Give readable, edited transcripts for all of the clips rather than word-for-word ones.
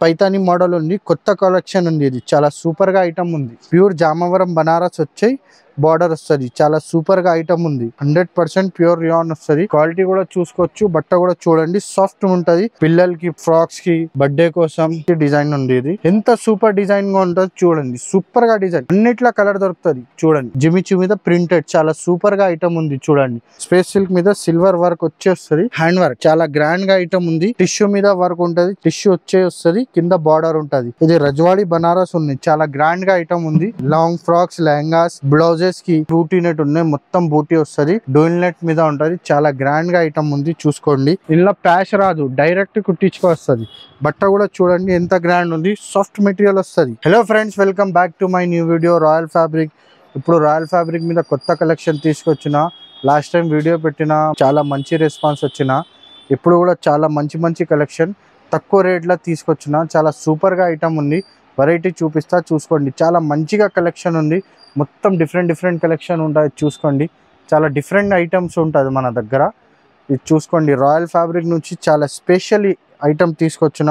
Paithani model ఉంది, కొత్త collection ఉంది. ఇది చాలా సూపర్ గా ఐటమ్ ఉంది. ప్యూర్ జామవరం బనారస్ వచ్చాయి, బార్డర్ వస్తుంది. చాలా సూపర్ గా ఐటమ్ ఉంది. 100% ప్యూర్ రియాన్ వస్తుంది. క్వాలిటీ కూడా చూసుకోవచ్చు. బట్ట కూడా చూడండి, సాఫ్ట్ ఉంటది. పిల్లలకి ఫ్రాక్స్ కి బర్త్డే కోసం డిజైన్ ఉంది. ఇది ఎంత సూపర్ డిజైన్ గా ఉంటుంది చూడండి. సూపర్ గా డిజైన్ అన్నిట్లా కలర్ దొరుకుతుంది చూడండి. జిమిచు మీద ప్రింటెడ్ చాలా సూపర్ గా ఐటమ్ ఉంది చూడండి. స్పేస్ సిల్క్ మీద సిల్వర్ వర్క్ వచ్చేస్తుంది. హ్యాండ్ వర్క్ చాలా గ్రాండ్ గా ఐటమ్ ఉంది. టిష్యూ మీద వర్క్ ఉంటది. టిష్యూ వచ్చేస్తుంది, కింద బార్డర్ ఉంటది. ఇది రజవాడి బనారస్ ఉంది. చాలా గ్రాండ్ గా ఐటమ్ ఉంది. లాంగ్ ఫ్రాక్స్, లెహంగాస్, బ్లౌజెస్ కి బూటీ నెట్ ఉన్నాయి. మొత్తం బూటీ వస్తుంది. డోయిల్ నెట్ మీద ఉంటది. చాలా గ్రాండ్ గా ఐటమ్ ఉంది చూసుకోండి. ఇలా ప్యాచ్ రాదు, డైరెక్ట్ కుట్టించుకో వస్తుంది. బట్ట కూడా చూడండి ఎంత గ్రాండ్ ఉంది. సాఫ్ట్ మెటీరియల్ వస్తుంది. Hello friends, welcome back to my new video royal fabric. ఇప్పుడు రాయల్ ఫ్యాబ్రిక్ మీద కొత్త కలెక్షన్ తీసుకొచ్చిన. లాస్ట్ టైం వీడియో పెట్టిన, చాలా మంచి రెస్పాన్స్ వచ్చిన. ఇప్పుడు కూడా చాలా మంచి కలెక్షన్ తక్కువ రేట్లో తీసుకొచ్చిన. చాలా సూపర్ గా ఐటమ్ ఉంది. వెరైటీ చూపిస్తా చూసుకోండి. చాలా మంచిగా కలెక్షన్ ఉంది. మొత్తం డిఫరెంట్ కలెక్షన్ ఉంటుంది చూసుకోండి. చాలా డిఫరెంట్ ఐటమ్స్ ఉంటుంది మన దగ్గర. ఇది చూసుకోండి. రాయల్ ఫ్యాబ్రిక్ నుంచి చాలా స్పెషల్ ఐటమ్ తీసుకొచ్చిన.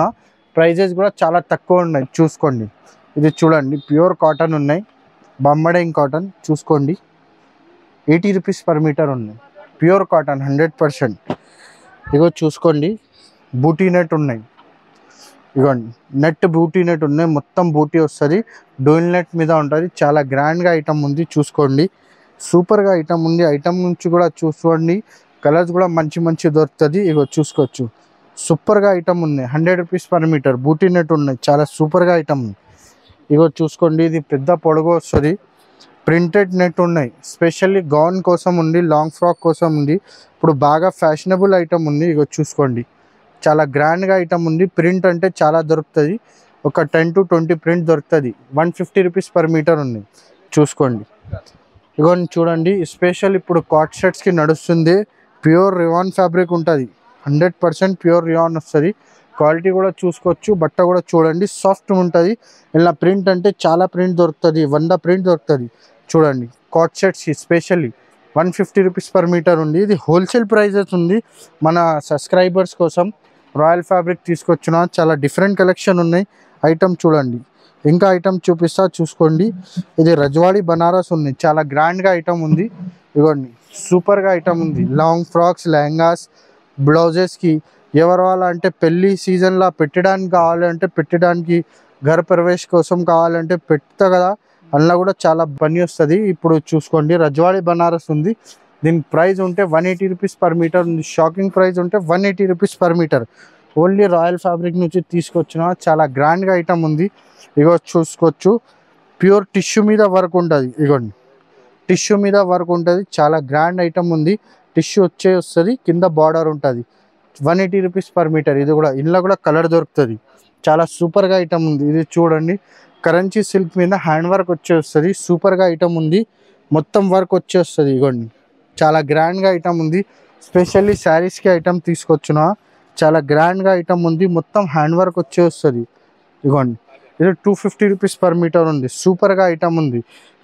ప్రైజెస్ కూడా చాలా తక్కువ ఉన్నాయి చూసుకోండి. ఇది చూడండి, ప్యూర్ కాటన్ ఉన్నాయి. బొంబడైన్ కాటన్ చూసుకోండి. 80 రూపీస్ పర్ మీటర్ ఉన్నాయి. Pure cotton 100%. ఇగో చూసుకోండి, బూటీ నెట్ ఉన్నాయి. ఇగోండి, నెట్ బూటీ నెట్ ఉన్నాయి. మొత్తం బూటీ వస్తుంది. డోయిల్ నెట్ మీద ఉంటుంది. చాలా గ్రాండ్గా ఐటమ్ ఉంది చూసుకోండి. సూపర్గా ఐటమ్ ఉంది. ఐటమ్ నుంచి కూడా చూసుకోండి. కలర్స్ కూడా మంచి దొరుకుతుంది. ఇగో చూసుకోవచ్చు. సూపర్గా ఐటమ్ ఉంది. 100 రూపీస్ పర్ మీటర్ బూటీ నెట్ ఉన్నాయి. చాలా సూపర్గా ఐటమ్ ఉంది. ఇగో చూసుకోండి, ఇది పెద్ద పొడవు వస్తుంది. ప్రింటెడ్ నెట్ ఉన్నాయి. స్పెషల్లీ గౌన్ కోసం ఉంది, లాంగ్ ఫ్రాక్ కోసం ఉంది. ఇప్పుడు బాగా ఫ్యాషనబుల్ ఐటమ్ ఉంది. ఇగో చూసుకోండి, చాలా గ్రాండ్గా ఐటమ్ ఉంది. ప్రింట్ అంటే చాలా దొరుకుతుంది. ఒక 10 to 20 ప్రింట్ దొరుకుతుంది. 150 రూపీస్ పర్ మీటర్ ఉంది చూసుకోండి. ఇగో చూడండి, స్పెషల్ ఇప్పుడు కాట్ షర్ట్స్కి నడుస్తుంది. ప్యూర్ రియాన్ ఫ్యాబ్రిక్ ఉంటుంది. 100% ప్యూర్ రియాన్ వస్తుంది. క్వాలిటీ కూడా చూసుకోవచ్చు. బట్ట కూడా చూడండి, సాఫ్ట్ ఉంటుంది. ఇలా ప్రింట్ అంటే చాలా ప్రింట్ దొరుకుతుంది. 100 ప్రింట్ దొరుకుతుంది చూడండి. కాట్ షర్ట్స్కి స్పెషల్లీ 150 రూపీస్ పర్ మీటర్ ఉంది. ఇది హోల్సేల్ ప్రైజెస్ ఉంది. మన సబ్స్క్రైబర్స్ కోసం రాయల్ ఫ్యాబ్రిక్ తీసుకొచ్చిన. చాలా డిఫరెంట్ కలెక్షన్ ఉన్నాయి. ఐటమ్ చూడండి, ఇంకా ఐటమ్ చూపిస్తా చూసుకోండి. ఇది రజవాడి బనారస్ ఉంది. చాలా గ్రాండ్గా ఐటమ్ ఉంది. ఇదిగోండి, సూపర్గా ఐటమ్ ఉంది. లాంగ్ ఫ్రాక్స్, లెహంగాస్, బ్లౌజెస్కి ఎవరు అంటే పెళ్ళి సీజన్లో పెట్టడానికి కావాలంటే పెట్టడానికి, గృహ ప్రవేశ్ కోసం కావాలంటే పెడతా కదా, అందులో కూడా చాలా పని వస్తుంది. ఇప్పుడు చూసుకోండి, రజవాడి బనారస్ ఉంది. దీని ప్రైస్ ఉంటే 180 రూపీస్ పర్ మీటర్ ఉంది. షాకింగ్ ప్రైస్ ఉంటే 180 rupees per metre. Only royal fabric నుంచి తీసుకొచ్చిన. చాలా గ్రాండ్గా ఐటమ్ ఉంది. ఇగో చూసుకోవచ్చు, ప్యూర్ టిష్యూ మీద వర్క్ ఉంటుంది. ఇగోండి, టిష్యూ మీద వర్క్ ఉంటుంది. చాలా గ్రాండ్ ఐటమ్ ఉంది. టిష్యూ వస్తుంది, కింద బార్డర్ ఉంటుంది. 180 రూపీస్ పర్ మీటర్. ఇది కూడా ఇందులో కూడా కలర్ దొరుకుతుంది. చాలా సూపర్గా ఐటమ్ ఉంది. ఇది చూడండి, కరంచీ సిల్క్ మీద హ్యాండ్ వర్క్ వచ్చేస్తుంది. సూపర్గా ఐటమ్ ఉంది. మొత్తం వర్క్ వచ్చేస్తుంది. ఇగోండి, చాలా గ్రాండ్గా ఐటమ్ ఉంది. స్పెషల్లీ శారీస్కి ఐటమ్ తీసుకొచ్చిన. చాలా గ్రాండ్గా ఐటమ్ ఉంది. మొత్తం హ్యాండ్ వర్క్ వచ్చేస్తుంది. ఇగోండి, ఇది 250 రూపీస్ పర్ మీటర్ ఉంది. సూపర్గా ఐటమ్ ఉంది.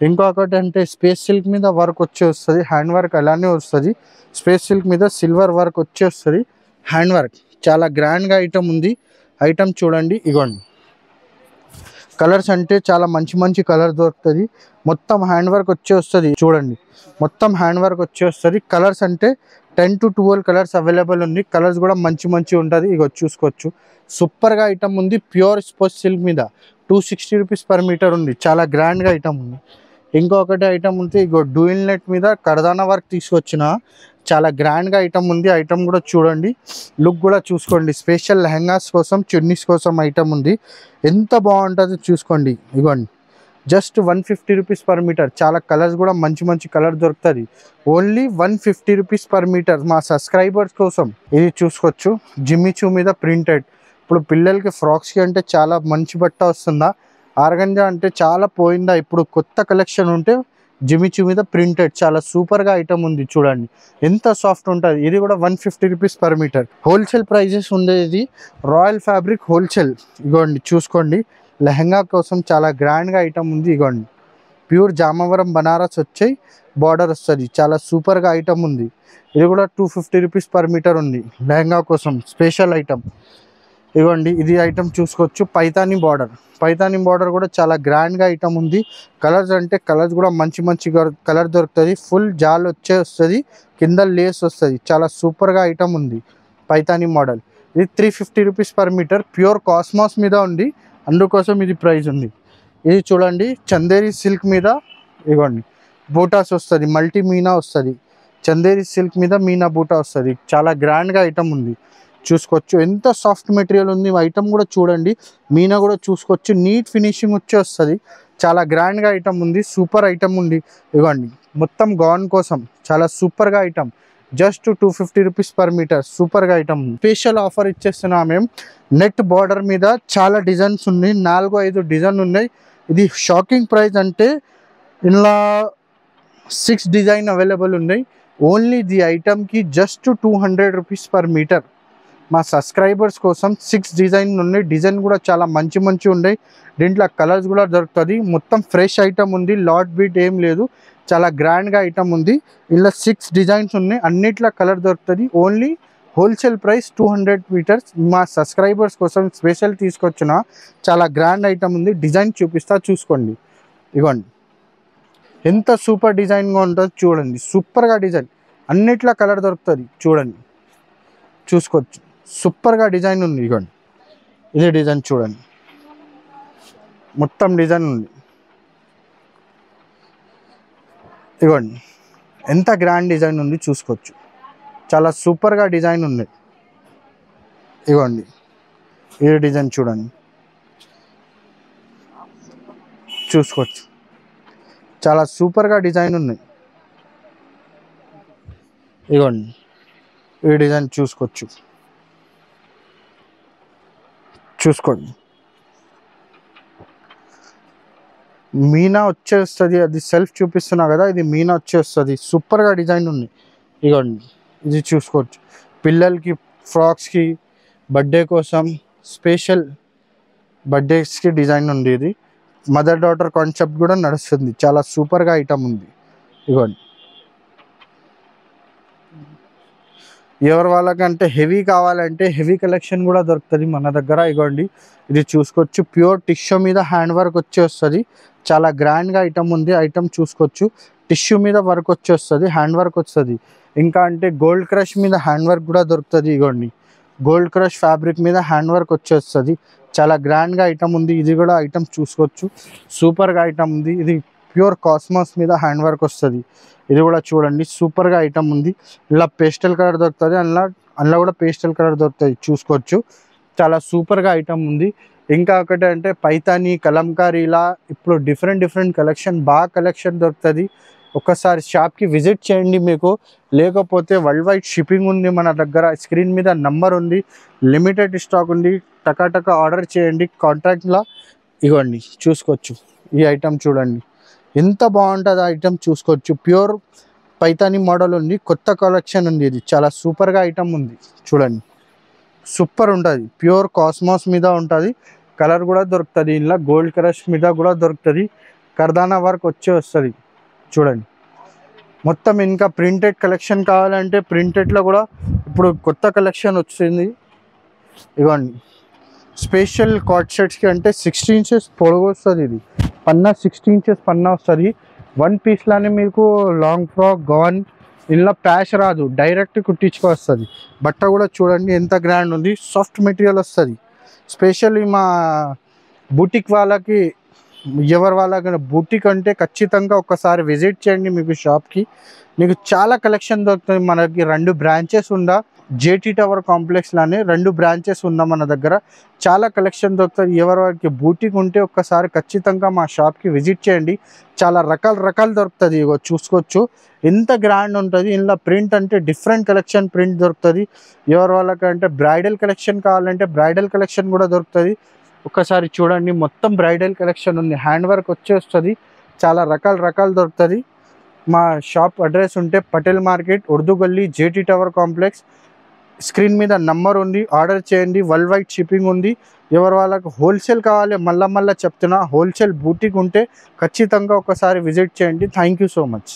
ఇంకొకటి అంటే స్పేస్ సిల్క్ మీద వర్క్ వచ్చేస్తుంది. హ్యాండ్ వర్క్ అలానే వస్తుంది. స్పేస్ సిల్క్ మీద సిల్వర్ వర్క్ వచ్చేస్తుంది. హ్యాండ్ వర్క్ చాలా గ్రాండ్గా ఐటమ్ ఉంది. ఐటమ్ చూడండి. ఇగోండి, కలర్స్ అంటే చాలా మంచి కలర్ దొరుకుతుంది. మొత్తం హ్యాండ్ వర్క్ వచ్చేస్తుంది. చూడండి, మొత్తం హ్యాండ్ వర్క్ వచ్చేస్తుంది. కలర్స్ అంటే 10 to 12 కలర్స్ అవైలబుల్ ఉంది. కలర్స్ కూడా మంచి ఉంటుంది. ఇగో చూసుకోవచ్చు, సూపర్గా ఐటమ్ ఉంది. ప్యూర్ స్పోర్ట్స్ సిల్క్ మీద 260 రూపీస్ పర్ మీటర్ ఉంది. చాలా గ్రాండ్గా ఐటమ్ ఉంది. ఇంకొకటి ఐటమ్ ఉంది. ఇగో డూయిల్ నెట్ మీద కర్దానా వర్క్ తీసుకొచ్చిన. చాలా గ్రాండ్గా ఐటమ్ ఉంది. ఐటమ్ కూడా చూడండి, లుక్ కూడా చూసుకోండి. స్పెషల్ లెహంగాస్ కోసం, చున్నీస్ కోసం ఐటమ్ ఉంది. ఎంత బాగుంటుందో చూసుకోండి. ఇగోండి, జస్ట్ 150 రూపీస్ పర్ మీటర్. చాలా కలర్స్ కూడా మంచి కలర్ దొరుకుతుంది. ఓన్లీ 150 రూపీస్ పర్ మీటర్ మా సబ్స్క్రైబర్స్ కోసం. ఇది చూసుకోవచ్చు, జిమ్మిచూ మీద ప్రింటెడ్. ఇప్పుడు పిల్లలకి ఫ్రాక్స్కి అంటే చాలా మంచి బట్ట వస్తుందా. ఆర్గంజా అంటే చాలా పోయిందా. ఇప్పుడు కొత్త కలెక్షన్ ఉంటే జిమిచూ మీద ప్రింటెడ్. చాలా సూపర్గా ఐటమ్ ఉంది. చూడండి ఎంత సాఫ్ట్ ఉంటుంది. ఇది కూడా 150 rupees per metre. Wholesale prices ఉండేది రాయల్ ఫ్యాబ్రిక్ హోల్సేల్. ఇగోండి చూసుకోండి, లెహంగా కోసం చాలా గ్రాండ్గా ఐటమ్ ఉంది. ఇగోండి, ప్యూర్ జామవరం బనారస్ వచ్చాయి, బార్డర్ వస్తుంది. చాలా సూపర్గా ఐటమ్ ఉంది. ఇది కూడా 250 రూపీస్ పర్ మీటర్ ఉంది. లెహంగా కోసం స్పెషల్ ఐటమ్. ఇదిగోండి ఇది ఐటమ్ చూసుకోవచ్చు, పైతానీ బార్డర్ కూడా చాలా గ్రాండ్గా ఐటమ్ ఉంది. కలర్స్ అంటే కలర్స్ కూడా మంచి మంచి కలర్ దొరుకుతుంది. ఫుల్ జాల్ వస్తుంది, కింద లేస్ వస్తుంది. చాలా సూపర్గా ఐటమ్ ఉంది. పైతానీ మోడల్ ఇది 350 rupees per metre. Pure cosmos మీద ఉంది, అందుకోసం ఇది ప్రైస్ ఉంది. ఇది చూడండి చందేరి సిల్క్ మీద ఇదిగోండి బూటాస్ వస్తుంది, మల్టీ మీనా వస్తుంది. చందేరి సిల్క్ మీద మీనా బూటా వస్తుంది. చాలా గ్రాండ్గా ఐటమ్ ఉంది, చూసుకోవచ్చు. ఎంత సాఫ్ట్ మెటీరియల్ ఉంది ఐటమ్ కూడా చూడండి. మీనా కూడా చూసుకోవచ్చు, నీట్ ఫినిషింగ్ వచ్చి వస్తుంది. చాలా గ్రాండ్గా ఐటమ్ ఉంది, సూపర్ ఐటమ్ ఉంది. ఇవ్వండి మొత్తం గౌన్ కోసం చాలా సూపర్గా item. Just 250 rupees per metre, సూపర్గా ఐటమ్. స్పెషల్ ఆఫర్ ఇచ్చేస్తున్నాం మేము. నెట్ బార్డర్ మీద చాలా డిజైన్స్ ఉన్నాయి, 4-5 డిజైన్ ఉన్నాయి. ఇది షాకింగ్ ప్రైస్ అంటే ఇలా 6 డిజైన్ అవైలబుల్ ఉన్నాయి. ఓన్లీ ది ఐటమ్కి జస్ట్ 200 రూపీస్ పర్ మీటర్. మా సబ్స్క్రైబర్స్ కోసం 6 డిజైన్ ఉన్నాయి. డిజైన్ కూడా చాలా మంచి మంచి ఉన్నాయి. దీంట్లో కలర్స్ కూడా దొరుకుతుంది. మొత్తం ఫ్రెష్ ఐటమ్ ఉంది, లాట్ బీట్ ఏం లేదు. చాలా గ్రాండ్గా ఐటమ్ ఉంది. ఇలా 6 డిజైన్స్ ఉన్నాయి, అన్నిట్లో కలర్ దొరుకుతుంది. Only wholesale price 200 metres. మా సబ్స్క్రైబర్స్ కోసం స్పెషల్ తీసుకొచ్చిన చాలా గ్రాండ్ ఐటమ్ ఉంది. డిజైన్ చూపిస్తా, చూసుకోండి. ఇవ్వండి ఎంత సూపర్ డిజైన్గా ఉంటుందో చూడండి. సూపర్గా డిజైన్, అన్నిట్లో కలర్ దొరుకుతుంది. చూడండి, చూసుకోవచ్చు. సూపర్గా డిజైన్ ఉంది. ఇవ్వండి ఇదే డిజైన్ చూడండి, మొత్తం డిజైన్ ఉంది. ఇవ్వండి ఎంత గ్రాండ్ డిజైన్ ఉంది, చూసుకోవచ్చు. చాలా సూపర్గా డిజైన్ ఉంది. ఇవ్వండి ఇదే డిజైన్ చూడండి, చూసుకోవచ్చు. చాలా సూపర్గా డిజైన్ ఉన్నాయి. ఇవ్వండి ఈ డిజైన్ చూసుకోవచ్చు, చూసుకోండి. మీనా వచ్చేస్తుంది, అది సెల్ఫ్ చూపిస్తున్నా కదా, ఇది మీనా వచ్చేస్తుంది. సూపర్గా డిజైన్ ఉంది. ఇవ్వండి ఇది చూసుకోవచ్చు. పిల్లలకి ఫ్రాక్స్కి బర్త్డే కోసం స్పెషల్ బర్త్డేస్కి డిజైన్ ఉంది. ఇది మదర్ డాటర్ కాన్సెప్ట్ కూడా నడుస్తుంది. చాలా సూపర్గా ఐటమ్ ఉంది. ఇవ్వండి ఎవరి వాళ్ళకంటే హెవీ కావాలంటే హెవీ కలెక్షన్ కూడా దొరుకుతుంది మన దగ్గర. ఇవ్వండి ఇది చూసుకోవచ్చు. ప్యూర్ టిష్యూ మీద హ్యాండ్ వర్క్ వచ్చి వస్తుంది. చాలా గ్రాండ్గా ఐటమ్ ఉంది. ఐటమ్ చూసుకోవచ్చు. టిష్యూ మీద వర్క్ వచ్చి వస్తుంది, హ్యాండ్ వర్క్ వస్తుంది. ఇంకా అంటే గోల్డ్ క్రష్ మీద హ్యాండ్ వర్క్ కూడా దొరుకుతుంది. ఇవ్వండి గోల్డ్ క్రష్ ఫ్యాబ్రిక్ మీద హ్యాండ్ వర్క్ వచ్చేస్తుంది. చాలా గ్రాండ్గా ఐటమ్ ఉంది. ఇది కూడా ఐటమ్ చూసుకోవచ్చు, సూపర్గా ఐటమ్ ఉంది. ఇది ప్యూర్ కాస్మాస్ మీద హ్యాండ్ వర్క్ వస్తుంది. ఇది కూడా చూడండి, సూపర్గా ఐటమ్ ఉంది. ఇలా పేస్టల్ కలర్ దొరుకుతుంది, అందులో కూడా పేస్టల్ కలర్ దొరుకుతుంది, చూసుకోవచ్చు. చాలా సూపర్గా ఐటమ్ ఉంది. ఇంకా ఒకటి అంటే పైతానీ, కలంకారీ, ఇలా ఇప్పుడు డిఫరెంట్ కలెక్షన్, బాగా కలెక్షన్ దొరుకుతుంది. ఒక్కసారి షాప్కి విజిట్ చేయండి. మీకు లేకపోతే వరల్డ్ వైడ్ షిప్పింగ్ ఉంది మన దగ్గర. స్క్రీన్ మీద నంబర్ ఉంది, లిమిటెడ్ స్టాక్ ఉంది. టకా ఆర్డర్ చేయండి కాంట్రాక్ట్లో. ఇవ్వండి చూసుకోవచ్చు. ఈ ఐటమ్ చూడండి ఎంత బాగుంటుంది ఐటమ్, చూసుకోవచ్చు. ప్యూర్ పైతానీ మోడల్ ఉంది, కొత్త కలెక్షన్ ఉంది. ఇది చాలా సూపర్గా ఐటమ్ ఉంది. చూడండి సూపర్ ఉంటుంది. ప్యూర్ కాస్మాస్ మీద ఉంటుంది. కలర్ కూడా దొరుకుతుంది. ఇలా గోల్డ్ క్రష్ మీద కూడా దొరుకుతుంది. కర్దానా వర్క్ వచ్చి వస్తుంది. చూడండి మొత్తం. ఇంకా ప్రింటెడ్ కలెక్షన్ కావాలంటే ప్రింటెడ్లో కూడా ఇప్పుడు కొత్త కలెక్షన్ వచ్చింది. ఇవ్వండి స్పెషల్ కార్డ్ సెట్స్కి అంటే 60 ఇంచెస్ పొడవు వస్తుంది. ఇది పన్నా 60 ఇంచెస్ పన్నా వస్తుంది. 1 పీస్లానే మీకు లాంగ్ ఫ్రాక్ గౌన్ ఇలా ప్యాచ్ రాదు, డైరెక్ట్ కుట్టించుకో వస్తుంది. బట్ట కూడా చూడండి ఎంత గ్రాండ్ ఉంది, సాఫ్ట్ మెటీరియల్ వస్తుంది. స్పెషల్లీ మా బూటిక్ వాళ్ళకి, ఎవరి వాళ్ళకి బూటిక్ అంటే ఖచ్చితంగా ఒకసారి విజిట్ చేయండి. మీకు షాప్కి మీకు చాలా కలెక్షన్ దొరుకుతుంది. మనకి 2 బ్రాంచెస్ ఉందా, జేటీ టవర్ కాంప్లెక్స్లోనే 2 బ్రాంచెస్ ఉందా మన దగ్గర. చాలా కలెక్షన్ దొరుకుతుంది. ఎవరి వారికి బూటిక్ ఉంటే ఒక్కసారి ఖచ్చితంగా మా షాప్కి విజిట్ చేయండి. చాలా రకాలు దొరుకుతుంది. ఇగో చూసుకోవచ్చు ఎంత గ్రాండ్ ఉంటుంది. ఇలా ప్రింట్ అంటే డిఫరెంట్ కలెక్షన్ ప్రింట్ దొరుకుతుంది. ఎవరి వాళ్ళకంటే బ్రైడల్ కలెక్షన్ కావాలంటే బ్రైడల్ కలెక్షన్ కూడా దొరుకుతుంది. ఒక్కసారి చూడండి మొత్తం బ్రైడల్ కలెక్షన్ ఉంది, హ్యాండ్ వర్క్ వచ్చేస్తుంది. చాలా రకాలు దొరుకుతుంది. మా షాప్ అడ్రస్ ఉంటే పటేల్ మార్కెట్, ఉర్దూ గల్లీ, జేటీ టవర్ కాంప్లెక్స్. స్క్రీన్ మీద నంబర్ ఉంది, ఆర్డర్ చేయండి. వరల్డ్ వైడ్ షిప్పింగ్ ఉంది. ఎవరి వాళ్ళకి హోల్సేల్ కావాలి, మళ్ళా చెప్తున్నా, హోల్సేల్ బూటిక్ ఉంటే ఖచ్చితంగా ఒకసారి విజిట్ చేయండి. Thank you so much.